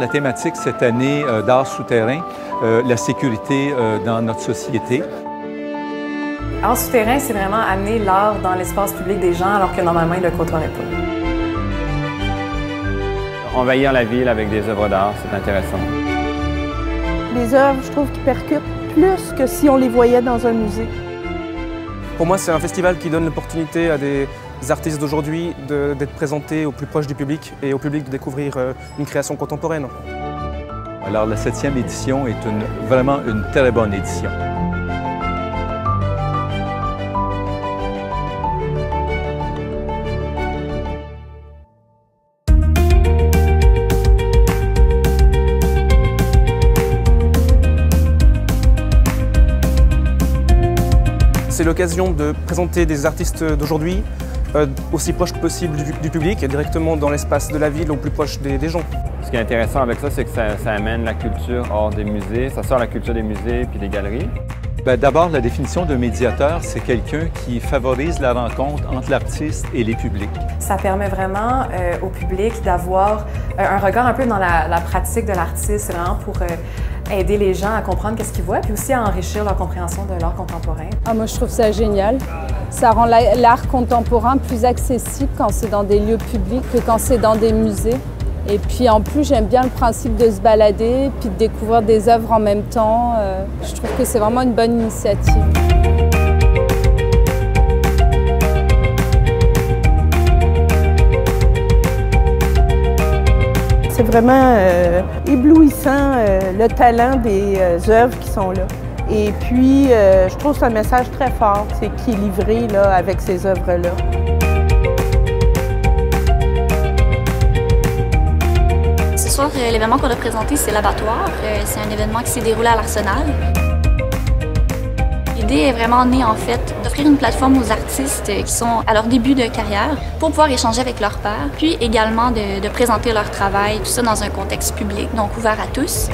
La thématique cette année d'art souterrain, la sécurité dans notre société. Art souterrain, c'est vraiment amener l'art dans l'espace public des gens alors que normalement, ils ne le côtoieraient pas. Envahir la ville avec des œuvres d'art, c'est intéressant. Les œuvres, je trouve, qui percutent plus que si on les voyait dans un musée. Pour moi, c'est un festival qui donne l'opportunité à des artistes d'aujourd'hui d'être présentés au plus proche du public et au public de découvrir une création contemporaine. Alors, la 7e édition est vraiment une très bonne édition. C'est l'occasion de présenter des artistes d'aujourd'hui aussi proches que possible du public et directement dans l'espace de la ville, au plus proche des gens. Ce qui est intéressant avec ça, c'est que ça amène la culture hors des musées, ça sort la culture des musées puis des galeries. D'abord, la définition d'un médiateur, c'est quelqu'un qui favorise la rencontre entre l'artiste et les publics. Ça permet vraiment au public d'avoir un regard un peu dans la pratique de l'artiste, c'est vraiment pour aider les gens à comprendre qu'est-ce qu'ils voient, puis aussi à enrichir leur compréhension de l'art contemporain. Moi, je trouve ça génial. Ça rend l'art contemporain plus accessible quand c'est dans des lieux publics que quand c'est dans des musées. Et puis en plus, j'aime bien le principe de se balader puis de découvrir des œuvres en même temps. Je trouve que c'est vraiment une bonne initiative. C'est vraiment éblouissant le talent des œuvres qui sont là. Et puis, je trouve que c'est un message très fort qui est livré là, avec ces œuvres-là. Ce soir, l'événement qu'on a présenté, c'est l'Abattoir. C'est un événement qui s'est déroulé à l'Arsenal. L'idée est vraiment née, en fait, d'offrir une plateforme aux artistes qui sont à leur début de carrière pour pouvoir échanger avec leurs pairs, puis également de présenter leur travail, tout ça dans un contexte public, donc ouvert à tous.